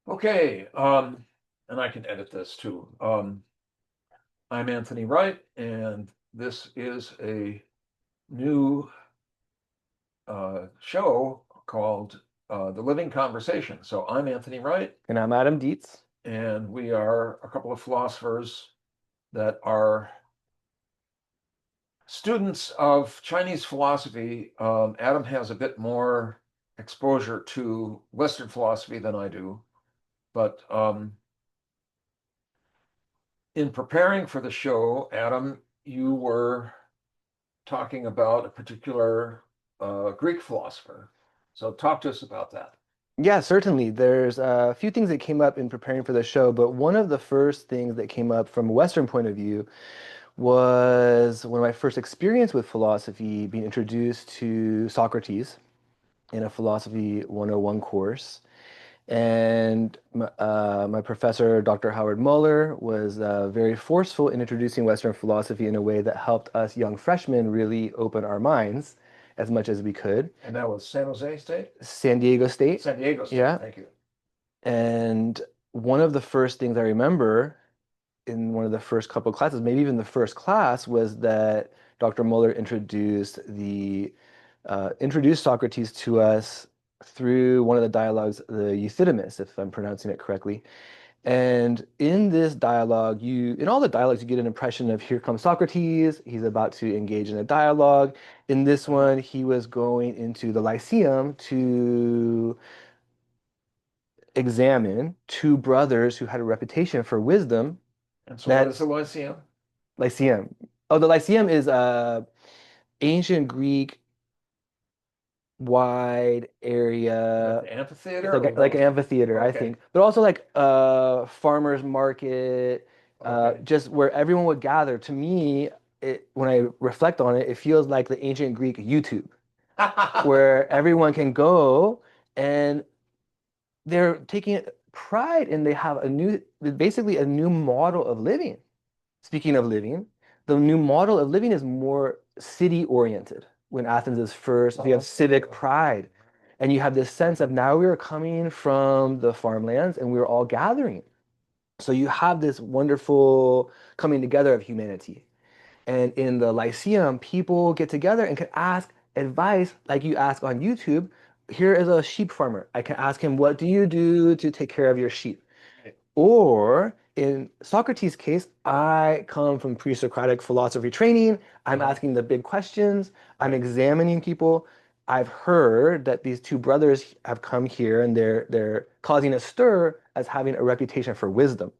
Okay, and I can edit this too. I'm Anthony Wright, and this is a new show called The Living Conversation. So I'm Anthony Wright, And I'm Adam Dietz. and we are a couple of philosophers that are students of Chinese philosophy. Adam has a bit more exposure to Western philosophy than I do, but in preparing for the show, Adam, you were talking about a particular Greek philosopher. So talk to us about that. Yeah, certainly. There's a few things that came up in preparing for the show, but one of the first things that came up from a Western point of view was one of my first experience with philosophy, being introduced to Socrates in a Philosophy 101 course. And my professor, Dr. Howard Muller, was very forceful in introducing Western philosophy in a way that helped us young freshmen really open our minds as much as we could. And that was San Jose State? San Diego State, San Diego State, yeah. thank you. And one of the first things I remember in one of the first couple of classes, maybe even the first class, was that Dr. Muller introduced Socrates to us through one of the dialogues, the Euthydemus, if I'm pronouncing it correctly. And in this dialogue, in all the dialogues, you get an impression of here comes Socrates, he's about to engage in a dialogue. In this Uh-huh. one, he was going into the Lyceum to examine two brothers who had a reputation for wisdom. And so what is That the Lyceum? Lyceum. Oh, the Lyceum is a ancient Greek wide Like area. the It's amphitheater, or like what an was it? amphitheater, I Okay, think, but also like farmers market, okay. just where everyone would gather. To me, when I reflect on it, it feels like the ancient Greek YouTube, where everyone can go and they're taking pride and they have basically a new model of living. Speaking of living, the new model of living is more city oriented. When Athens is first, so you have civic pride. And you have this sense of now we are coming from the farmlands and we're all gathering. So you have this wonderful coming together of humanity. And in the Lyceum, people get together and can ask advice like you ask on YouTube. Here is a sheep farmer. I can ask him, what do you do to take care of your sheep? Or in Socrates' case, I come from pre-Socratic philosophy training. I'm Uh-huh. asking the big questions. I'm Right. examining people. I've heard that these two brothers have come here and they're causing a stir as having a reputation for wisdom.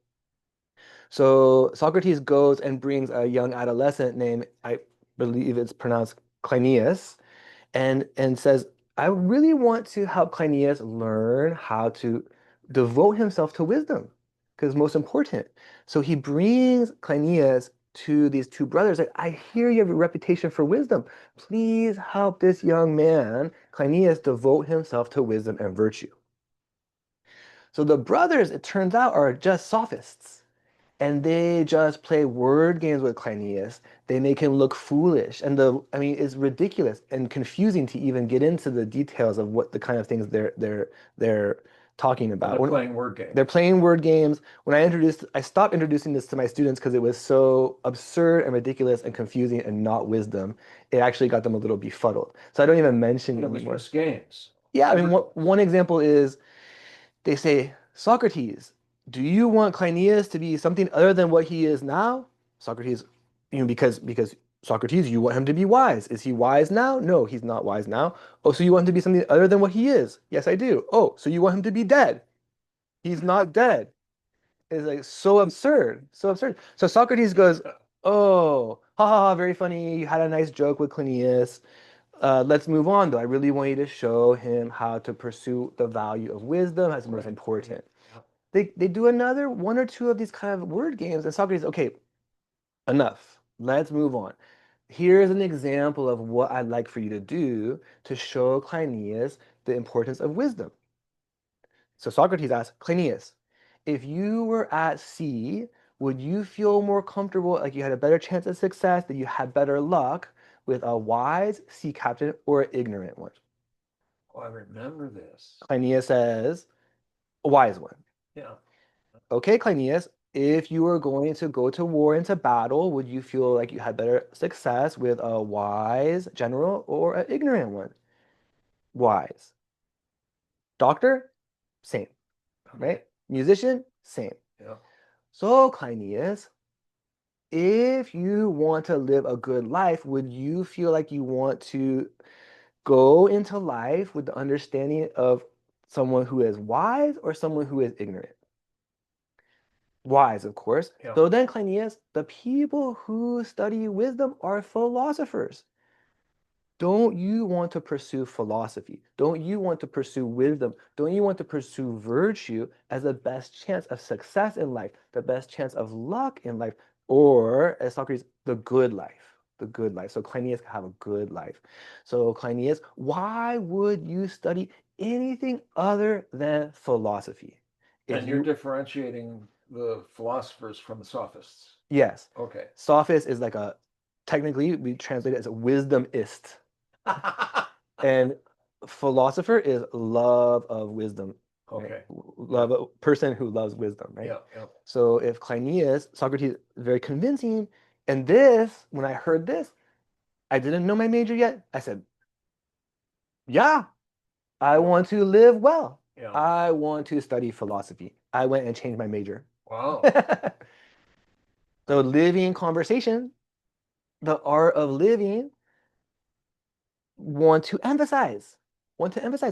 So Socrates goes and brings a young adolescent named, I believe it's pronounced Cleinias, and says, I really want to help Cleinias learn how to devote himself to wisdom, because it's most important. So he brings Cleinias to these two brothers, like, I hear you have a reputation for wisdom. Please help this young man, Cleinias, devote himself to wisdom and virtue. So the brothers, it turns out, are just sophists and they just play word games with Cleinias. They make him look foolish, and I mean, it's ridiculous and confusing to even get into the details of what the kind of things they're talking Well, about. they're When playing word they're games. playing word games, I stopped introducing this to my students because it was so absurd and ridiculous and confusing and not wisdom. It actually got them a little befuddled. So I don't even mention But it it was anymore. just games. Yeah, I mean, Every one example is they say, Socrates, do you want Cleinias to be something other than what he is now? Socrates, because Socrates, you want him to be wise. Is he wise now? No, he's not wise now. Oh, so you want him to be something other than what he is? Yes, I do. Oh, so you want him to be dead? He's not dead. It's like so absurd, so absurd. So Socrates goes, oh, ha ha ha, very funny. You had a nice joke with Cleinias. Let's move on, though. I really want you to show him how to pursue the value of wisdom as most right. important. Yeah. They do another one or two of these kind of word games, and Socrates, okay, enough. Let's move on. Here's an example of what I'd like for you to do to show Cleinias the importance of wisdom. So Socrates asks, Cleinias, if you were at sea, would you feel more comfortable, like you had a better chance of success, that you had better luck with a wise sea captain or an ignorant one? Oh, I remember this. Cleinias says, a wise one. Yeah. Okay, Cleinias, if you were going to go to war, into battle, would you feel like you had better success with a wise general or an ignorant one? Wise. Doctor? Same, Okay. right? Musician? Same. Yeah. So, Cleinias, if you want to live a good life, would you feel like you want to go into life with the understanding of someone who is wise or someone who is ignorant? Wise, of course. Yeah. So then, Cleinias, the people who study wisdom are philosophers. Don't you want to pursue philosophy? Don't you want to pursue wisdom? Don't you want to pursue virtue as the best chance of success in life, the best chance of luck in life, or, as Socrates, the good life? The good life. So Cleinias can have a good life. So Cleinias, why would you study anything other than philosophy? If And you're you, differentiating the philosophers from the sophists. yes, Okay. sophist is like technically we translate it as a wisdomist. And philosopher is love of wisdom, right? Okay. Love, a person who loves wisdom, right? Yeah. Yeah. So if Cleinias, Socrates, very convincing, and this, when I heard this, I didn't know my major yet. I said, yeah, I Yeah. want to live well. Yeah. I want to study philosophy. I went and changed my major. Wow. So living conversation, the art of living, want to emphasize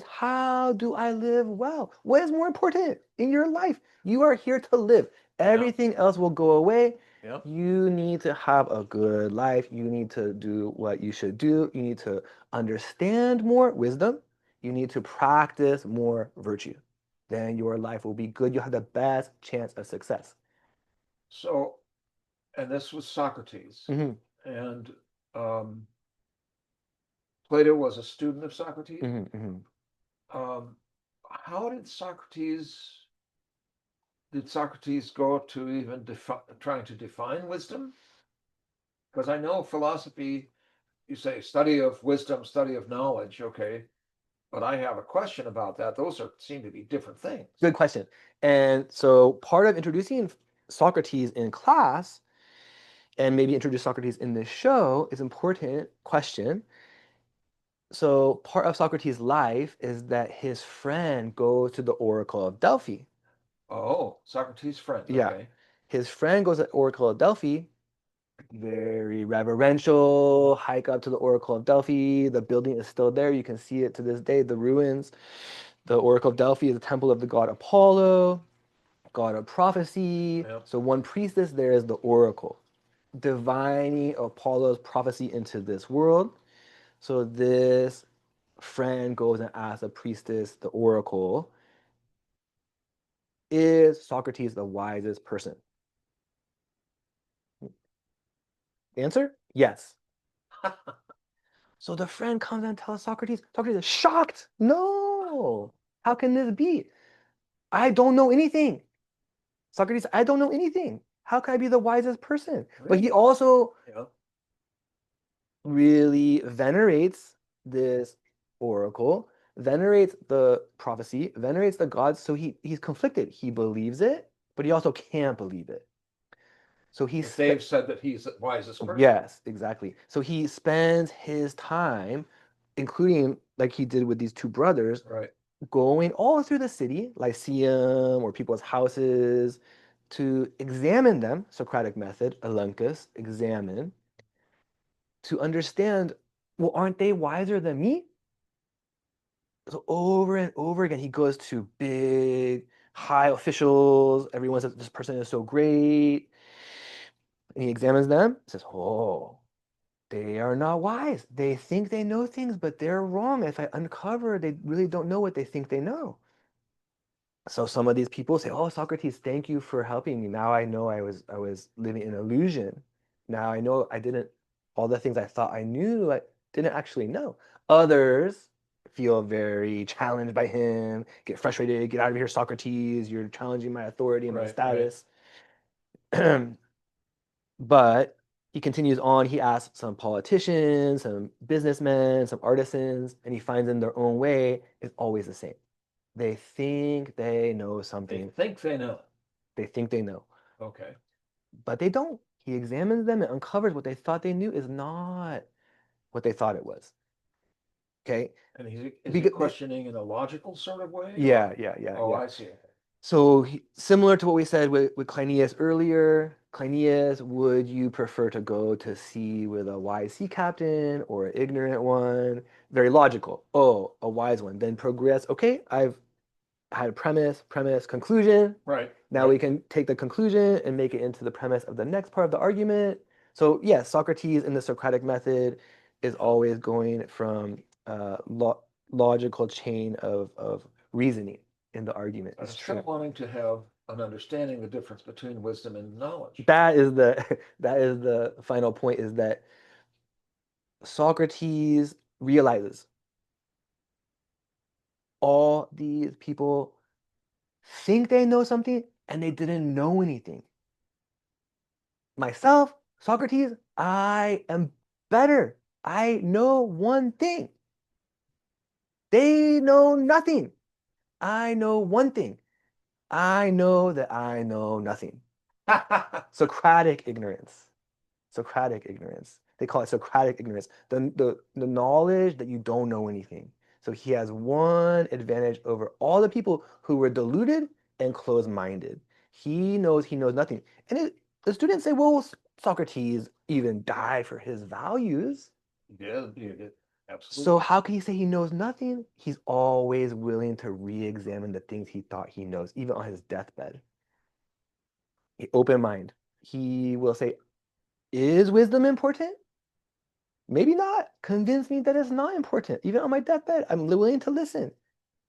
how do I live well? What is more important in your life? You are here to live. Everything else will go away. Yeah. You need to have a good life. You need to do what you should do. You need to understand more wisdom. You need to practice more virtue. Then your life will be good. You'll have the best chance of success. So, and this was Socrates, Hmm. and um, Plato was a student of Socrates. Hmm. Hmm. Um, how did Socrates go to even trying to define wisdom? Because I know philosophy, you say study of wisdom, study of knowledge, okay, but I have a question about that. Those seem to be different things. Good question. And so part of introducing Socrates in class and maybe introduce Socrates in this show is important question. So part of Socrates' life is that his friend goes to the Oracle of Delphi. Oh, Socrates' friend. Yeah. Okay. His friend goes to the Oracle of Delphi, very reverential, hike up to the Oracle of Delphi. The building is still there. You can see it to this day, the ruins. The Oracle of Delphi is the temple of the god Apollo, god of prophecy. Yeah. So one priestess there is the oracle, divining Apollo's prophecy into this world. So this friend goes and asks the priestess, the oracle, is Socrates the wisest person? Answer? Yes. So the friend comes and tells Socrates. Socrates is shocked. No. How can this be? I don't know anything. Socrates, I don't know anything. How can I be the wisest person? But he Really? also Yeah. really venerates this oracle, venerates the prophecy, venerates the gods. So he's conflicted. He believes it, but he also can't believe it. So But they've said that he's the wisest person. yes, exactly. So he spends his time, including like he did with these two brothers, Right. going all through the city, Lyceum or people's houses, to examine them, Socratic method, elenchus, examine, to understand, well, aren't they wiser than me? So over and over again, he goes to big, high officials. Everyone says this person is so great. And he examines them, says, oh, they are not wise. They think they know things, but they're wrong. If I uncover, they really don't know what they think they know. So some of these people say, "Oh, Socrates, thank you for helping me. Now I know I was living in illusion. Now I know I didn't all the things I thought I knew, I didn't actually know." Others feel very challenged by him, get frustrated, get out of here, Socrates, you're challenging my authority and my Right. Right. status. But he continues on. He asks some politicians, some businessmen, some artisans, and he finds in their own way is always the same. They think they know They something. think they know. They think they know, Okay. but they don't. He examines them and uncovers what they thought they knew is not what they thought it was. Okay. And is he Because, questioning in a logical sort of way? yeah, Or? yeah. Oh, I see. So similar to what we said with Cleinias earlier, Cleinias, would you prefer to go to sea with a wise sea captain or an ignorant one? Very logical. Oh, a wise one. Then progress. Okay, I've had a premise, conclusion. Right. Now we can take the conclusion and make it into the premise of the next part of the argument. So yes, Socrates in the Socratic method is always going from logical chain of reasoning in the argument. I'm It's still true. wanting to have an understanding the difference between wisdom and knowledge. That is the final point, is that Socrates realizes all these people think they know something and they didn't know anything. Myself, Socrates, I am better. I know one thing. They know nothing. I know one thing. I know that I know nothing. Socratic ignorance. Socratic ignorance. They call it Socratic ignorance. The knowledge that you don't know anything. So he has one advantage over all the people who were deluded and closed-minded. He knows nothing. And the students say, well, Socrates even died for his values. Yeah, you did. Absolutely. So how can he say he knows nothing? He's always willing to re-examine the things he thought he knows, even on his deathbed. Open mind. He will say, is wisdom important? Maybe not. Convince me that it's not important. Even on my deathbed, I'm willing to listen.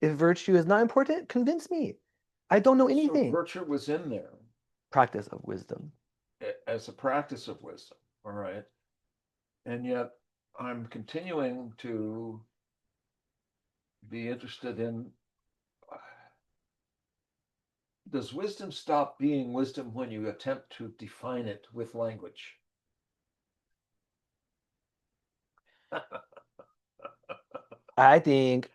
If virtue is not important, convince me. I don't know anything. So virtue was in there. Practice of wisdom. As a practice of wisdom. All right. And yet I'm continuing to be interested in, does wisdom stop being wisdom when you attempt to define it with language? I think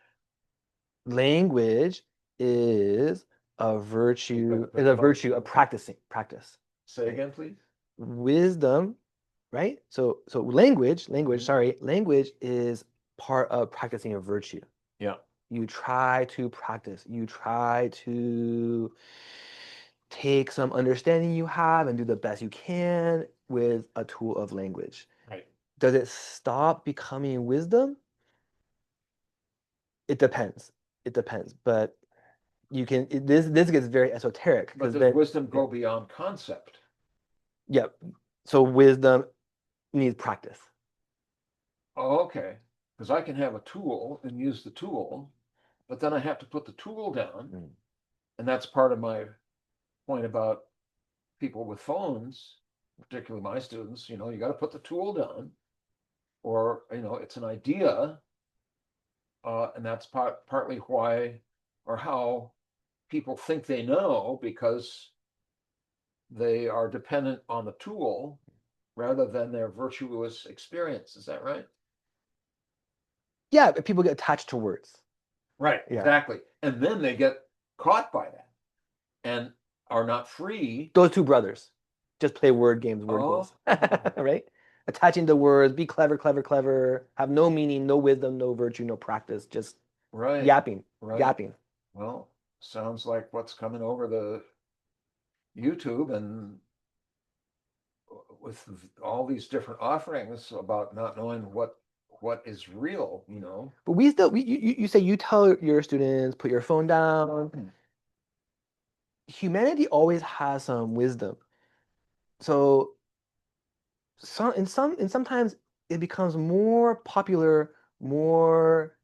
language is a virtue, of practice. Say again, please. Wisdom, right? So language, language is part of practicing a virtue. Yeah. You try to practice. You try to take some understanding you have and do the best you can with a tool of language. Right. Does it stop becoming wisdom? It depends. But you can, this gets very esoteric. But does wisdom go beyond concept? Yeah. So wisdom needs practice. Oh, okay. Because I can have a tool and use the tool, but then I have to put the tool down. And that's part of my point about people with phones, particularly my students. You got to put the tool down, or it's an idea, and that's partly why or how people think they know, because they are dependent on the tool rather than their virtuous experience. Is that right? Yeah, people get attached to words. Right, Yeah. exactly. And then they get caught by that and are not free. Those two brothers just play word games, right? Attaching the words, be clever, have no meaning, no wisdom, no virtue, no practice, just yapping. Well, sounds like what's coming over the YouTube, and with all these different offerings about not knowing what is real. But you say you tell your students, put your phone down. Humanity always has some wisdom. So sometimes it becomes more popular, more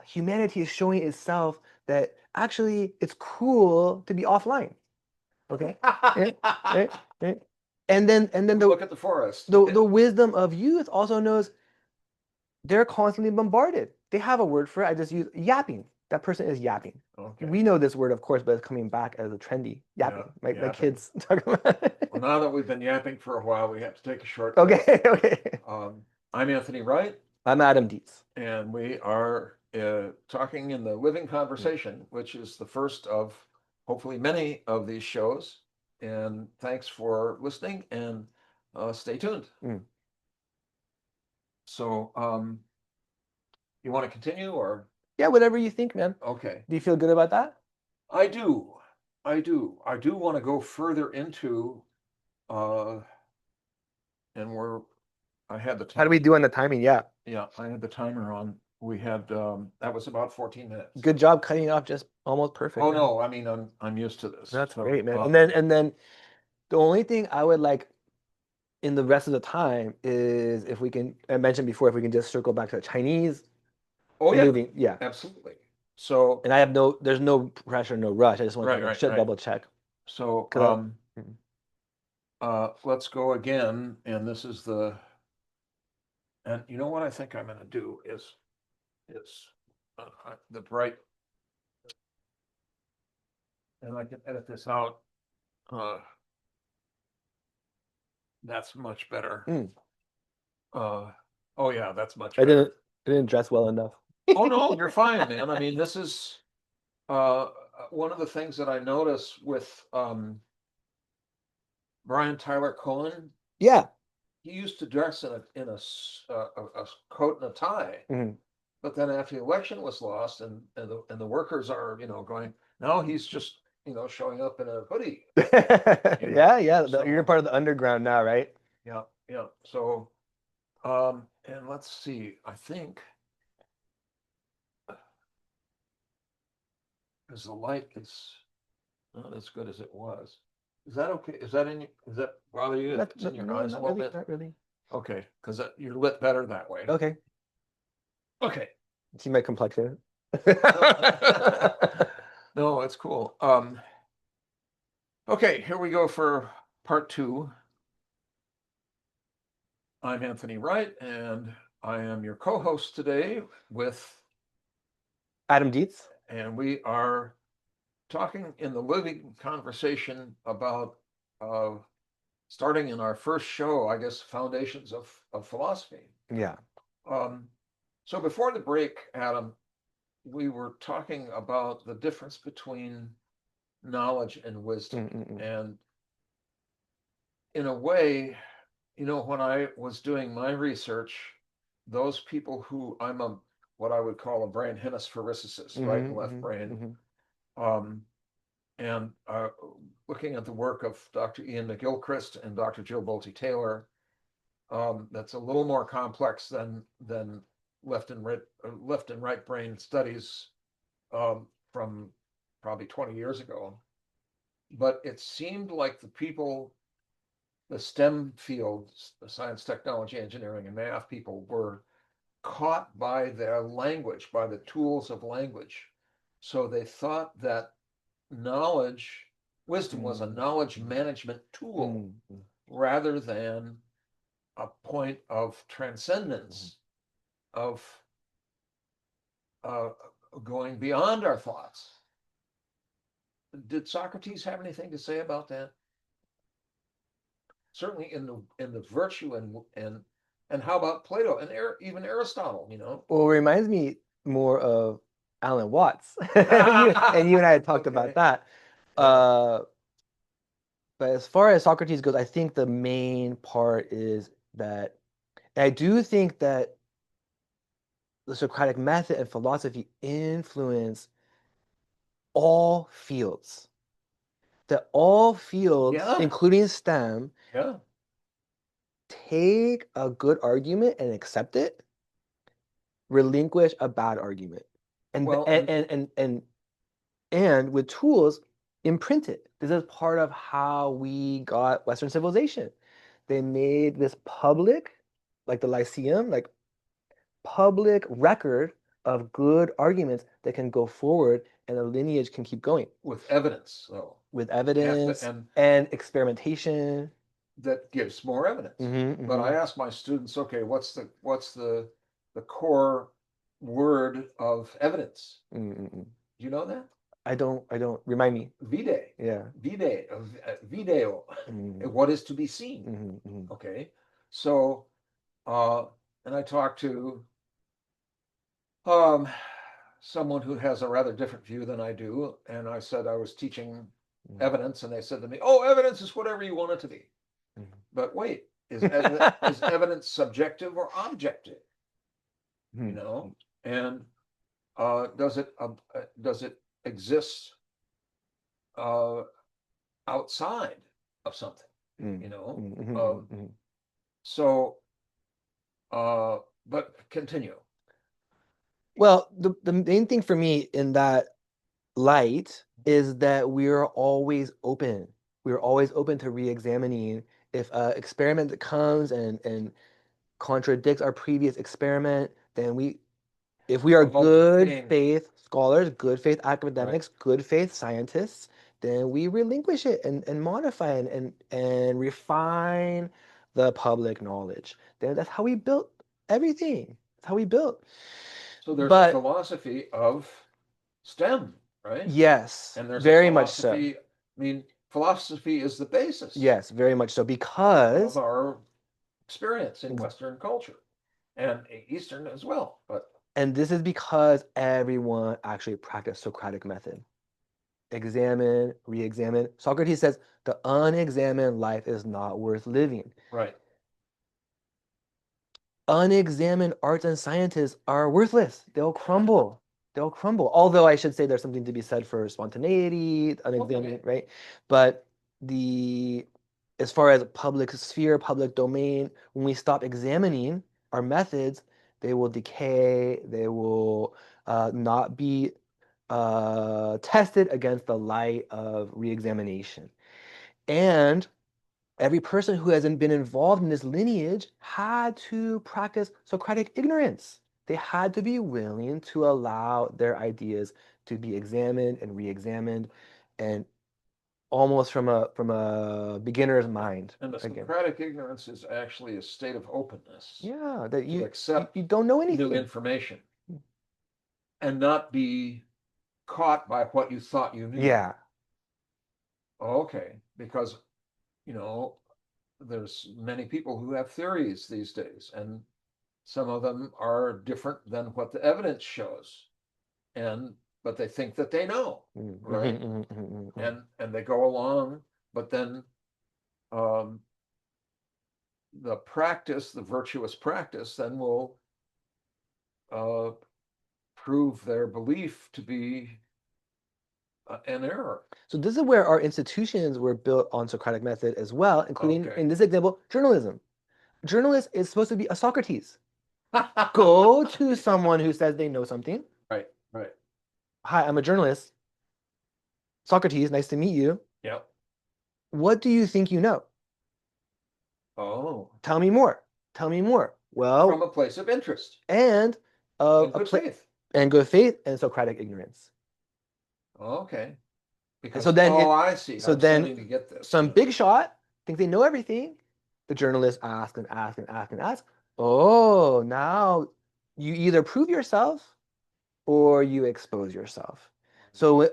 humanity is showing itself that actually it's cool to be offline. Okay. Right? And then look at the forest. The wisdom of youth also knows they're constantly bombarded. They have a word for it. I just use yapping. That person is yapping. Okay. We know this word, of course, but it's coming back as a trendy yapping. My kids talk about it. Well, now that we've been yapping for a while, we have to take a short break. Okay. I'm Anthony Wright. I'm Adam Dietz. And we are talking in the Living Conversation, which is the first of hopefully many of these shows. And thanks for listening, and stay tuned. So, you want to continue, or? Yeah, whatever you think, man. Okay. Do you feel good about that? I do. I do want to go further into, and I had the time. How do we do on the timing? Yeah. Yeah, I had the timer on. We had, that was about 14 minutes. Good job cutting off just almost perfect. Oh, no, I mean, I'm used to this. That's So, great, man. And then the only thing I would like in the rest of the time is if we can, I mentioned before, if we can just circle back to the Chinese. Oh, yeah. Moving, yeah. Absolutely. So, and there's no pressure, no rush. I just want to double check. So, let's go again, and this is and you know what I think I'm going to do is the bright, and I can edit this out. That's much better. Oh yeah, that's much better. I didn't dress well enough. Oh no, you're fine, man. I mean, this is one of the things that I notice with Brian Tyler Cohen. Yeah. He used to dress in a coat and a tie, but then after the election was lost, and the workers are going, now he's just showing up in a hoodie. Yeah. You're part of the underground now, right? Yeah. So, and let's see. I think because the light is not as good as it was. Is that okay? Does that bother you? It's in your eyes a little bit? Not really. Okay, because you're lit better that way. Okay. See my complexion? No, it's cool. Okay, here we go for part 2. I'm Anthony Wright, and I am your co-host today with Adam Dietz. And we are talking in the Living Conversation about starting in our first show, I guess, foundations of philosophy. Yeah. So before the break, Adam, we were talking about the difference between knowledge and wisdom. And in a way, when I was doing my research, those people who I'm what I would call a brain hemisphericist, right and left brain, and looking at the work of Dr. Ian McGilchrist and Dr. Jill Bolte Taylor, that's a little more complex than left and right brain studies from probably 20 years ago. But it seemed like the STEM fields, the science, technology, engineering, and math people, were caught by their language, by the tools of language. So they thought that wisdom was a knowledge management tool rather than a point of transcendence, of going beyond our thoughts. Did Socrates have anything to say about that? Certainly in the virtue and how about Plato and even Aristotle? Well, it reminds me more of Alan Watts, and you and I had talked about that. But as far as Socrates goes, I think the main part is that I do think that the Socratic method and philosophy influence all fields. That all fields, including STEM, take a good argument and accept it, relinquish a bad argument, and with tools, imprint it. This is part of how we got Western civilization. They made this public, like the Lyceum, like public record of good arguments that can go forward, and the lineage can keep going. With evidence, though. With evidence and experimentation. That gives more evidence. But I ask my students, okay, what's the core word of evidence? Do you know that? I don't. Remind me. Vide. Yeah. Video. What is to be seen? Okay. So, and I talked to someone who has a rather different view than I do, and I said I was teaching evidence, and they said to me, "Oh, evidence is whatever you want it to be." But wait, is evidence subjective or objective? You know, and does it exist outside of something? You know, so but continue. Well, the main thing for me in that light is that we're always open. We're always open to re-examining if an experiment that comes and contradicts our previous experiment, then if we are good faith scholars, good faith academics, good faith scientists, then we relinquish it and modify and refine the public knowledge. Then that's how we built everything. That's how we built. So there's a philosophy of STEM, right? Yes, and there's very a much so. philosophy. I mean, philosophy is the basis. Yes, very much so, because of our experience in Western culture and Eastern as well. And this is because everyone actually practiced Socratic method. Examine, re-examine. Socrates says the unexamined life is not worth living. Right. Unexamined arts and sciences are worthless. They'll crumble. They'll crumble. Although I should say there's something to be said for spontaneity, unexamined, right? But as far as public sphere, public domain, when we stop examining our methods, they will decay. They will not be tested against the light of re-examination. And every person who hasn't been involved in this lineage had to practice Socratic ignorance. They had to be willing to allow their ideas to be examined and re-examined, and almost from a beginner's mind. And the Socratic ignorance is actually a state of openness. Yeah, that you accept you don't know anything. New information and not be caught by what you thought you knew. Yeah. Okay, because there's many people who have theories these days, and some of them are different than what the evidence shows, but they think that they know, right? And they go along, but then the virtuous practice, then will prove their belief to be an error. So this is where our institutions were built on Socratic method as well, including, in this example, journalism. Journalist is supposed to be a Socrates. Go to someone who says they know something. Right. Hi, I'm a journalist. Socrates, nice to meet you. Yep. What do you think you know? Oh. Tell me more. Tell me more. Well, from a place of interest. And good faith. And good faith and Socratic ignorance. Okay. Because so then I see. So I'm then starting to get this. Some big shot thinks they know everything. The journalist asks and asks and asks and asks. Oh, now you either prove yourself or you expose yourself. So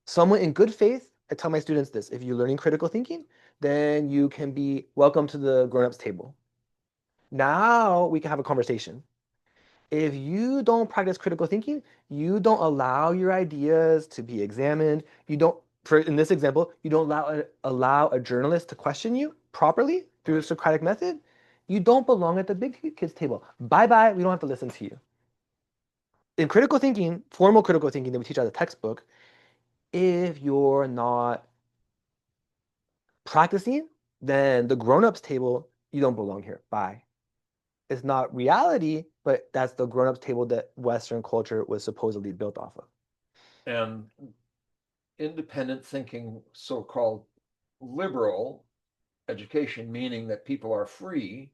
someone in good faith, I tell my students this: if you're learning critical thinking, then you can be welcome to the grown-ups table. Now we can have a conversation. If you don't practice critical thinking, you don't allow your ideas to be examined. You don't, in this example, you don't allow a journalist to question you properly through the Socratic method. You don't belong at the big kids table. Bye-bye, we don't have to listen to you. In critical thinking, formal critical thinking that we teach out of the textbook, if you're not practicing, then the grown-ups table, you don't belong here. Bye. It's not reality, but that's the grown-ups table that Western culture was supposedly built off of. And independent thinking, so-called liberal education, meaning that people are free,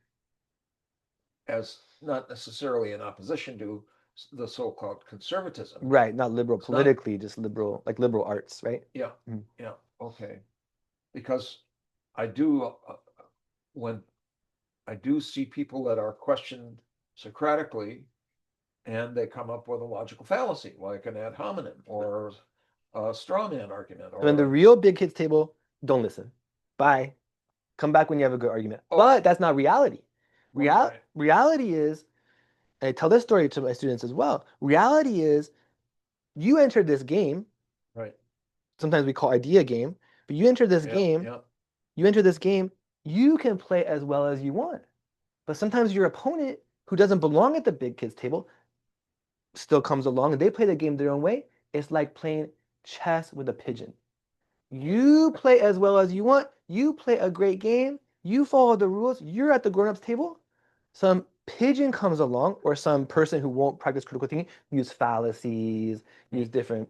as not necessarily in opposition to the so-called conservatism. Right, not liberal politically, just liberal, like liberal arts, right? Yeah, yeah, okay. Because I do, when I do see people that are questioned Socratically, and they come up with a logical fallacy, like an ad hominem or a straw man argument. So in the real big kids table, don't listen. Bye. Come back when you have a good argument. But that's not reality. Reality is, and I tell this story to my students as well, reality is You entered this game. Right. Sometimes we call idea game, but you enter this Yeah. game. Yeah. You enter this game. You can play as well as you want. But sometimes your opponent, who doesn't belong at the big kids table, still comes along and they play the game their own way. It's like playing chess with a pigeon. You play as well as you want. You play a great game. You follow the rules. You're at the grown-ups table. Some pigeon comes along, or some person who won't practice critical thinking, use fallacies, use different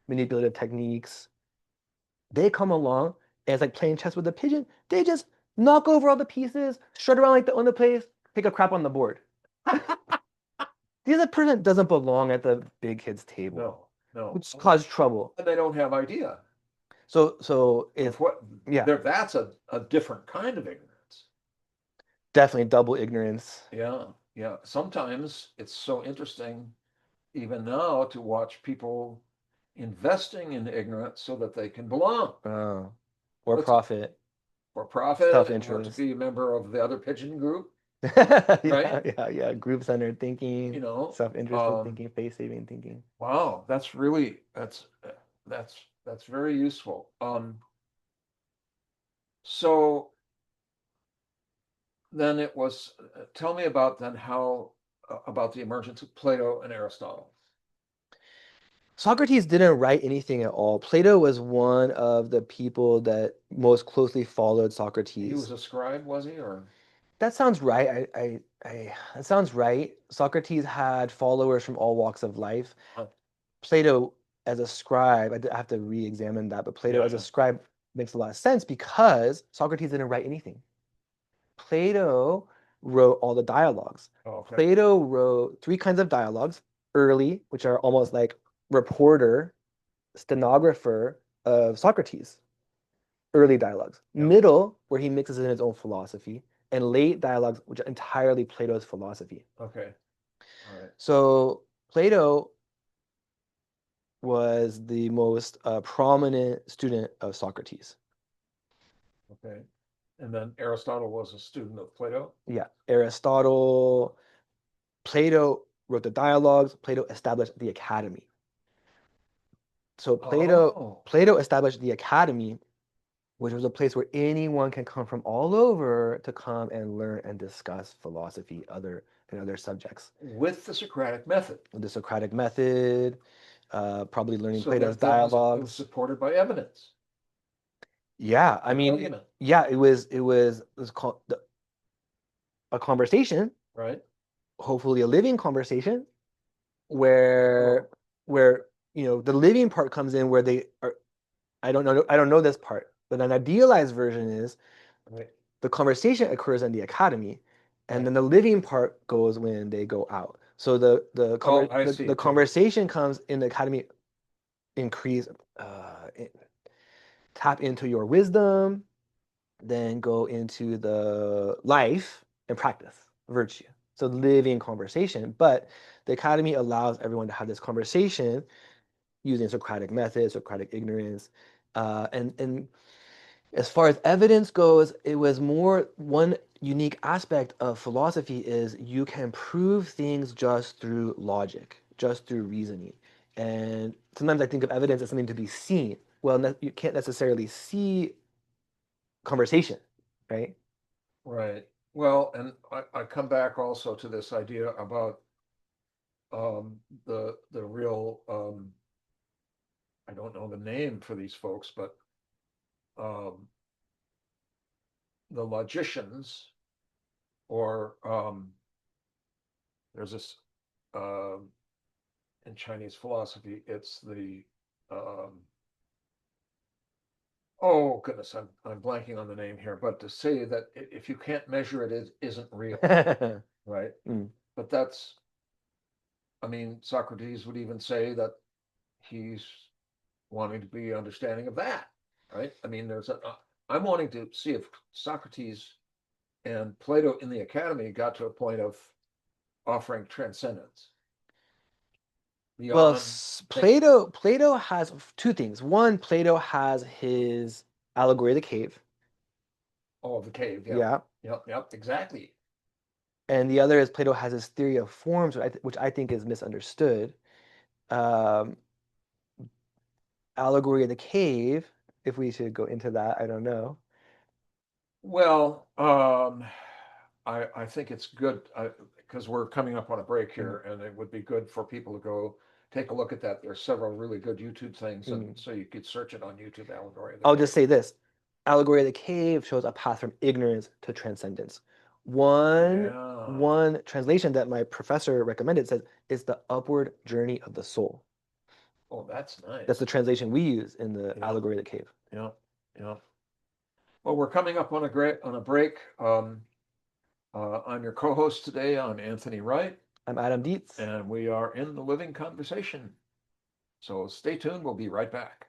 manipulative techniques. They come along, and it's like playing chess with a pigeon. They just knock over all the pieces, strut around like they own the place, take a crap on the board. The other person doesn't belong at the big kids table, No. No. which cause trouble. And they don't have idea So of it's what. yeah, That's a different kind of ignorance. definitely double ignorance. Yeah. Yeah. Sometimes it's so interesting, even now, to watch people investing in ignorance so that they can belong. Or Let's profit, for profit or to self-interest. be a member of the other pigeon group, Yeah, right? yeah. Group-centered You thinking, know, self-interested thinking, face-saving thinking. wow, that's really that's very useful. So then it was. Tell me about then how about the emergence of Plato and Aristotle. Socrates didn't write anything at all. Plato was one of the people that most closely followed He was Socrates. a scribe, was he, or That sounds right. That sounds right. Socrates had followers from all walks of life. uh, Plato as a scribe, I have to re-examine that, but Plato yeah, as a yeah. scribe makes a lot of sense because Socrates didn't write anything. Plato wrote all the dialogues. Oh, okay, Plato wrote three kinds of dialogues: early, which are almost like reporter, stenographer of Socrates, early dialogues; yeah, middle, where he mixes in his own philosophy; and late dialogues, which are entirely Plato's philosophy. okay, all right, So Plato was the most prominent student of Socrates. okay. And then Aristotle was a student of Plato. Yeah, Aristotle, Plato wrote the dialogues. Plato established the academy. So Oh, Plato established the academy, which was a place where anyone can come from all over to come and learn and discuss philosophy, other subjects. with the Socratic method. The Socratic method, probably learning So Plato's that was it was dialogues. supported by evidence Yeah, I and mean, argument, yeah, it was called a conversation, right? hopefully a living conversation, Oh, where the living part comes in where they are. I don't know this part, but an idealized version is right, the conversation occurs in the academy, and right. then the living part goes when they go out. So Oh, I see. the Okay, conversation comes in the academy, increase, uh, tap into your wisdom, then go into the life and practice virtue. So living conversation, but the academy allows everyone to have this conversation using Socratic methods, Socratic ignorance, and as far as evidence goes, it was more one unique aspect of philosophy is you can prove things just through logic, just through reasoning. And sometimes I think of evidence as something to be seen. Well, you can't necessarily see conversation, right? right. Well, and I come back also to this idea about the real I don't know the name for these folks, but um, the logicians or there's this um, in Chinese philosophy, it's the um, oh goodness, I'm blanking on the name here, but to say that if you can't measure it, it isn't real, right? Mm. But that's, I mean, Socrates would even say that he's wanting to be understanding of that, right? I mean, I'm wanting to see if Socrates and Plato in the academy got to a point of offering transcendence Well, beyond thinking. Plato has two things. One, Plato has his allegory of the cave. Oh, the cave, yep, Yeah. yep, yep, exactly. And the other is Plato has his theory of forms, which I think is misunderstood. Um, allegory of the cave, if we should go into that, I don't know. Well, I think it's good because we're coming up on a break Mm, here, and it would be good for people to go take a look at that. There's several really good YouTube things, and mm. so you could search it on YouTube, Allegory of the I'll just Cave. say this. Allegory of the cave shows a path from ignorance to transcendence. One Yeah. one translation that my professor recommended says it's the upward journey of the soul. Oh, that's That's nice. the translation we use in the Yeah, Allegory of the Cave. yeah, yeah. Well, we're coming up on a break. I'm your co-host today. I'm Anthony Wright, I'm Adam Dietz. and we are in the Living Conversation. So stay tuned. We'll be right back.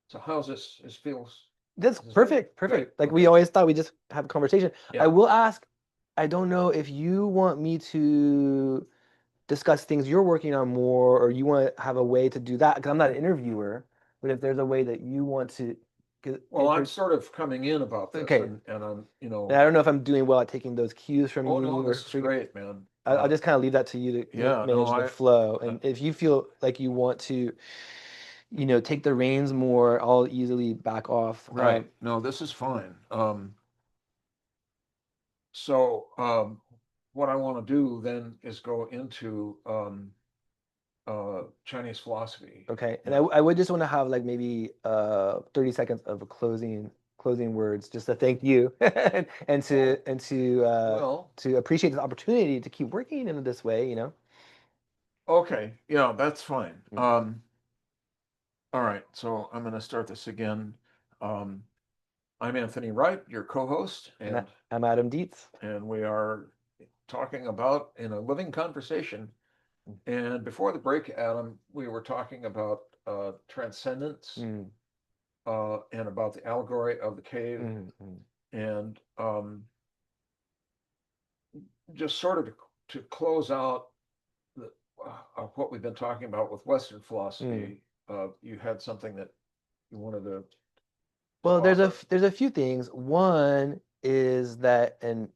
So how's this? This feels. That's This is good. perfect, Good. perfect. Like we Okay. always thought we just have a conversation. I Yeah. will ask, I don't know if you want me to discuss things you're working on more, or you want to have a way to do that, because I'm not an interviewer, but if there's a way that you want to, 'cause Well, I'm sort of coming in about this, okay. and I'm, And I don't know if I'm doing well at taking those cues from oh you no, or this is great, man. I'll just kind of leave that to you to Yeah, no, manage the flow. uh, And if you feel like you want to, take the reins more, I'll easily back off. right. No, this is fine. So what I want to do then is go into Chinese philosophy. Okay. And Yeah. I would just want to have like maybe 30 seconds of a closing words just to thank you and to Oh, and to uh well, to appreciate this opportunity to keep working in this way. okay. Yeah, that's fine. Mm. All right. So I'm going to start this again. Um, I'm Anthony Wright, your co-host, And and I'm Adam Dietz. we are talking about in a living conversation. And before the break, Adam, we were talking about transcendence Mm, and about the allegory of the cave, mm, mm, and just sort of to close out the, what we've been talking about with Western mm. philosophy. You had something that you wanted to Well, offer. there's a few things. One is that, and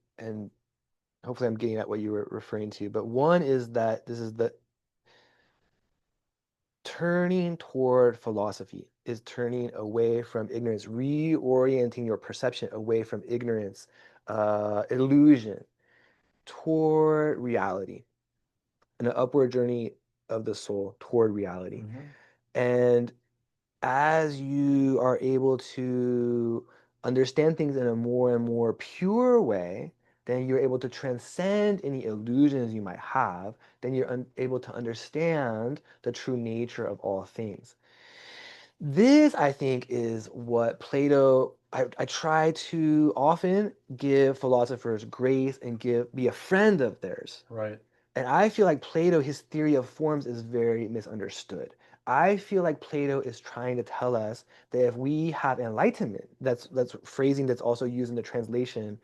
hopefully I'm getting at what you were referring to, but one is that this is the turning toward philosophy is turning away from ignorance, reorienting your perception away from ignorance, illusion, toward reality, an upward journey of the soul toward reality. Mm-hmm. And as you are able to understand things in a more and more pure way, then you're able to transcend any illusions you might have. Then you're able to understand the true nature of all things. This, I think, is what Plato. I try to often give philosophers grace and be a friend of theirs. Right. And I feel like Plato, his theory of forms is very misunderstood. I feel like Plato is trying to tell us that if we have enlightenment, that's phrasing that's also used in the translation,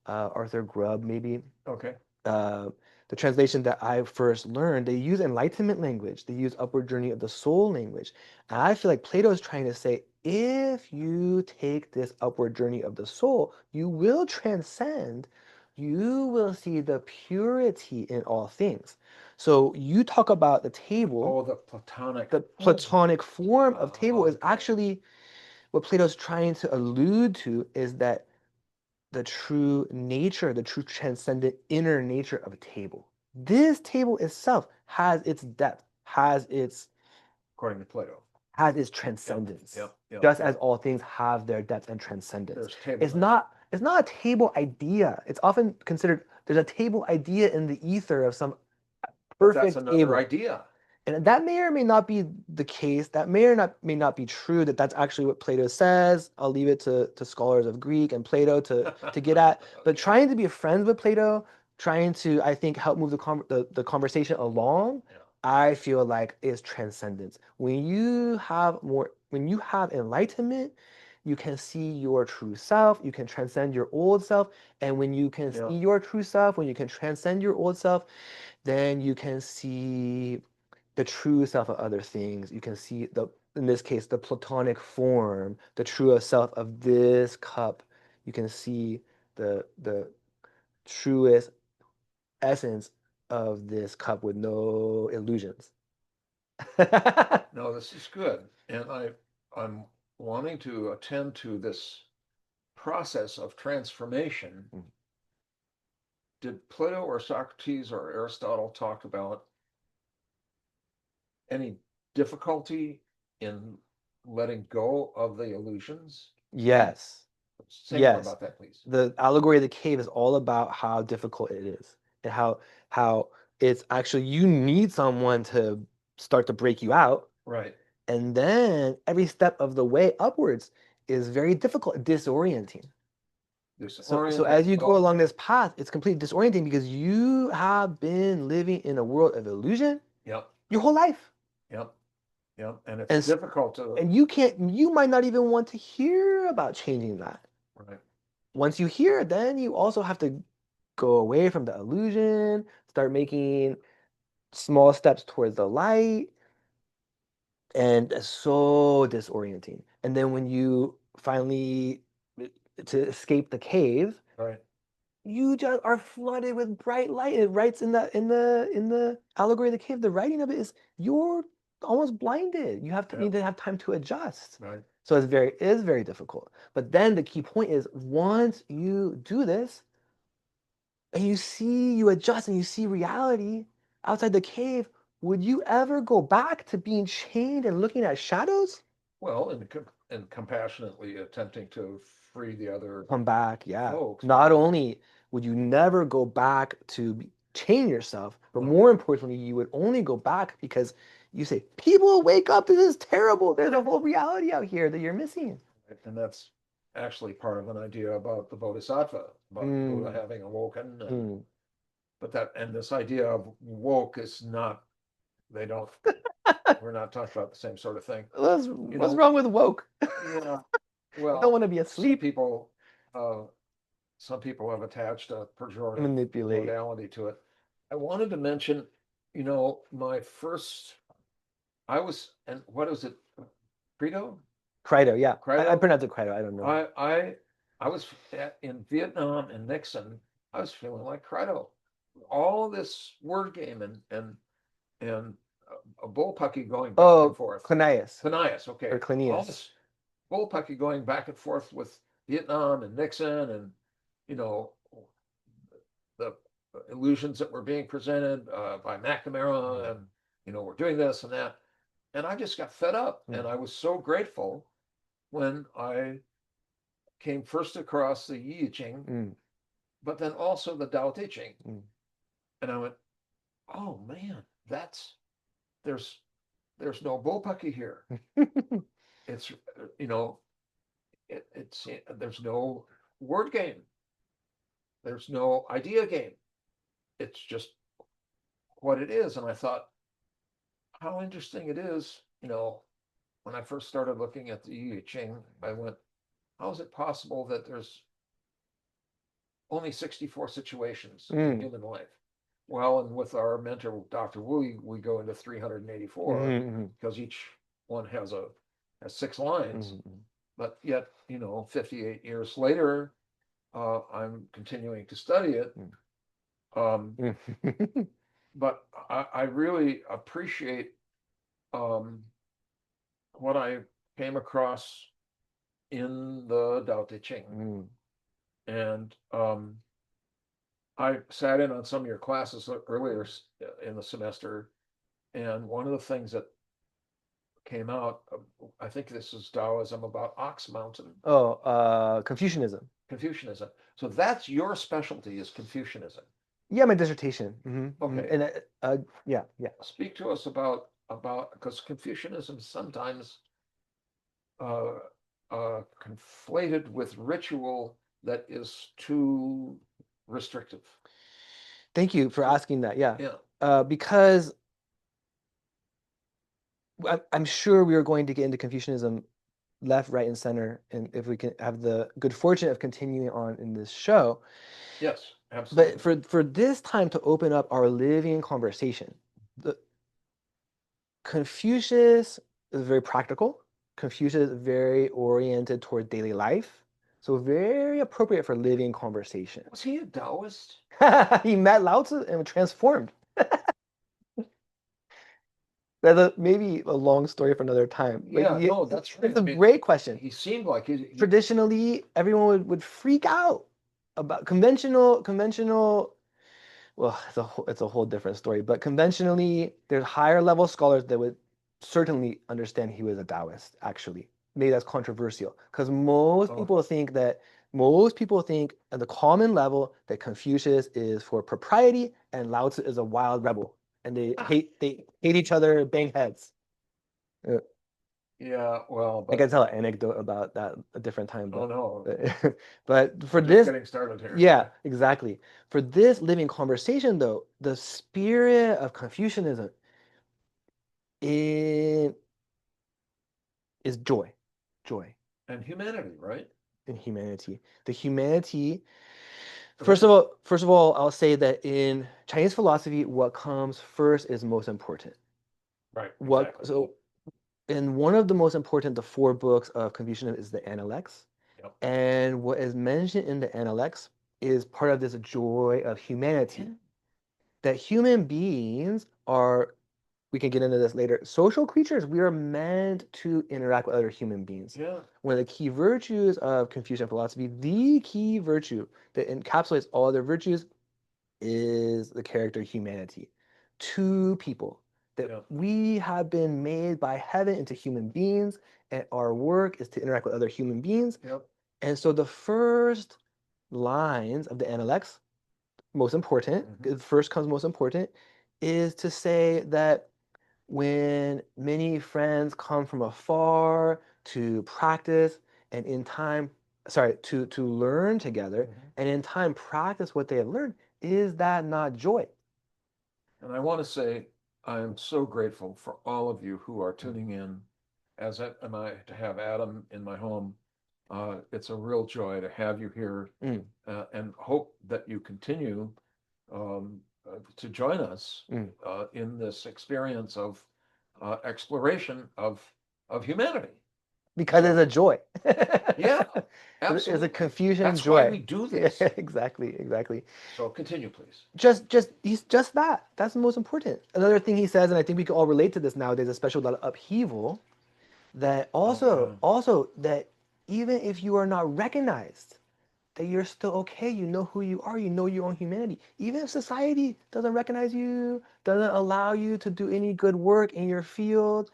Arthur Grubb maybe, Okay. uh, the translation that I first learned, they use enlightenment language, they use upward journey of the soul language. And I feel like Plato is trying to say, if you take this upward journey of the soul, you will transcend, you will see the purity in all things. So you talk about the table, Oh, the Platonic. the Oh, Platonic form of table is okay. actually what Plato's trying to allude to is that the true nature, the true transcendent inner nature of a table. This table itself has its depth, According to Plato. has its Yep. transcendence, Yep. Yep. just as Yep. all things have their depth and transcendence. There's table It's depth. not a table idea. It's often considered there's a table idea in the ether of some But that's perfect another table. idea. And that may or may not be the case. That may not be true, that that's actually what Plato says. I'll leave it to scholars of Greek and Plato to get at. But Okay. trying to be friends with Plato, trying to, I think, help move the conversation along, Yeah. I feel like is transcendence. When you have enlightenment, you can see your true self, you can transcend your old self. And when you can Yeah. see your true self, when you can transcend your old self, then you can see the true self of other things. You can see in this case, the Platonic form, the true self of this cup. You can see the truest essence of this cup with no illusions. No, this is good. And I'm wanting to attend to this process of transformation. Did Plato or Socrates or Aristotle talk about any difficulty in letting go of the illusions? Yes. Say more Yes. about that, please. The allegory of the cave is all about how difficult it is and how it's actually you need someone to start to break you out. Right. And then every step of the way upwards is very difficult, disorienting. So as Disorienting. you go Oh, along this path, it's completely disorienting because you have been living in a world of illusion yep, your whole life. yep, yep. And it's And difficult to, and you might not even want to hear about changing that. right. Once you hear it, then you also have to go away from the illusion, start making small steps towards the light, and it's so disorienting. And then when you finally to escape the cave, Right. you just are flooded with bright light. It writes in the allegory of the cave, the writing of it is you're almost blinded. You have to Yep. need to have time to adjust. Right. So it is very difficult. But then the key point is once you do this and you adjust and you see reality outside the cave, would you ever go back to being chained and looking at shadows? Well, and compassionately attempting to free the other Come back, yeah. folks. Not only would you never go back to chain yourself, but more importantly, you would only go back because you say, people wake up, this is terrible. There's a whole reality out here that you're missing. And that's actually part of an idea about the Bodhisattva, about Buddha Mm, having awoken. mm. But this idea of woke is not, they don't, we're not talking about the same sort of thing. What's wrong with woke? Yeah, You don't well, want to be asleep. uh, some people have attached a pejorative Manipulate. modality to it. I wanted to mention, my first, I was, and what is it? Credo? Credo, yeah. I Credo? pronounce it Credo. I don't know. I was in Vietnam and Nixon. I was feeling like Credo. All this word game and a bullpucky going back and Oh, forth. Clinias Clinias, or okay. All Clinias. this bullpucky going back and forth with Vietnam and Nixon and you know the illusions that were being presented by McNamara and we're doing this and that. And I just got fed up. And I was so grateful when I came first across the Yi Ching, but then also the Tao Te Ching. And I went, oh man, there's no bullpucky here. It's it's there's no word game. There's no idea game. It's just what it is. And I thought, how interesting it is, when I first started looking at the I Ching, I went, how is it possible that there's only 64 situations in human life? Well, and with our mentor, Dr. Wu, we go into 384 because each one has six lines. But yet, 58 years later, I'm continuing to study it. But I really appreciate what I came across in the Tao Te Ching. And I sat in on some of your classes earlier in the semester, and one of the things that came out, I think this is Taoism about Ox Mountain. Oh, Confucianism. Confucianism. So that's your specialty, is Confucianism. Yeah, my dissertation. Okay. And yeah. Speak to us about because Confucianism sometimes conflated with ritual that is too restrictive. Thank you for asking that. Yeah. Yeah. Because I'm sure we are going to get into Confucianism left, right, and center, and if we can have the good fortune of continuing on in this show. Yes, absolutely. But for this time to open up our living conversation, Confucius is very practical. Confucius is very oriented toward daily life. So very appropriate for living conversation. Was he a Taoist? He met Lao Tzu and transformed. That's maybe a long story for another time. But Yeah, no, that's right. it's I a mean, great question. he seemed like he Traditionally, everyone would freak out about conventional. Well, it's a whole different story. But conventionally, there's higher level scholars that would certainly understand he was a Taoist, actually. Maybe that's controversial because oh, most people think at the common level that Confucius is for propriety and Lao Tzu is a wild rebel. And they hate each other, bang heads. Uh, yeah, well, I but can tell an anecdote about that a different time, oh no, but for we're just this, getting started here. yeah, exactly. For this living conversation, though, the spirit of Confucianism is, is joy And humanity, right? in humanity. The humanity. I mean, First of all, I'll say that in Chinese philosophy, what comes first is most important. right, What exactly. so in one of the most important, the four books of Confucianism is the Analects. Yep. And what is mentioned in the Analects is part of this joy of humanity. That human beings are, we can get into this later, social creatures. We are meant to interact with other human beings. Yeah. One of the key virtues of Confucian philosophy, the key virtue that encapsulates all other virtues is the character humanity. Two people that Yeah. we have been made by heaven into human beings, and our work is to interact with other human beings. Yep. And so the first lines of the Analects, most important, first comes most important, is to say that when many friends come from afar to practice and in time, sorry, to learn together and in time practice what they have learned, is that not joy? And I want to say I'm so grateful for all of you who are tuning in, as am I, to have Adam in my home. It's a real joy to have you here, Mm, and hope that you continue to join us mm. in this experience of exploration of humanity. Because it's So, a joy. yeah, It's a absolutely. Confucian That's why joy. we do Yeah, this. exactly, exactly. So continue, please. He's just that. That's the most important. Another thing he says, and I think we can all relate to this nowadays, especially with a lot of upheaval, that Oh, yeah. also that even if you are not recognized, that you're still okay. You know who you are. You know your own humanity. Even if society doesn't recognize you, doesn't allow you to do any good work in your field,